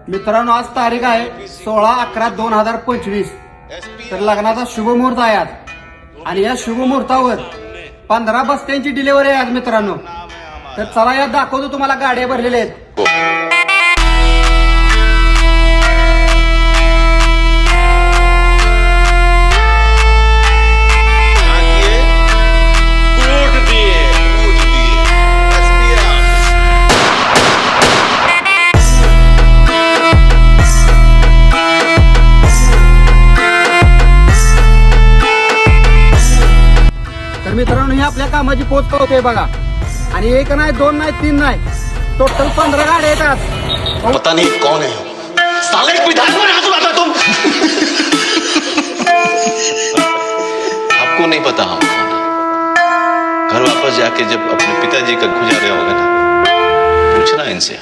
मित्रांनो आज तारीख आहे 16/11/2025. तर लग्नाचा शुभमुहूर्त आहे आज आणि या शुभमुहूर्तावर 15 बस्त्यांची डिलिव्हरी आहे आज मित्रांनो. तर चला या दाखवतो तुम्हाला गाड्या भरलेल्या आहेत. तर मित्रांनो ही आपल्या कामाची पोच पावते बघा. आणि एक नाही, दोन नाही, तीन नाही, टोटल 15 गाड्या येतात. पता नहीं कौन है साले, विधायक में हाथ उठाता तुम. आपको नहीं पता हम कौन है. घर वापस जाके जब अपने पिताजी का गुजारे होगा ना, पूछना इनसे.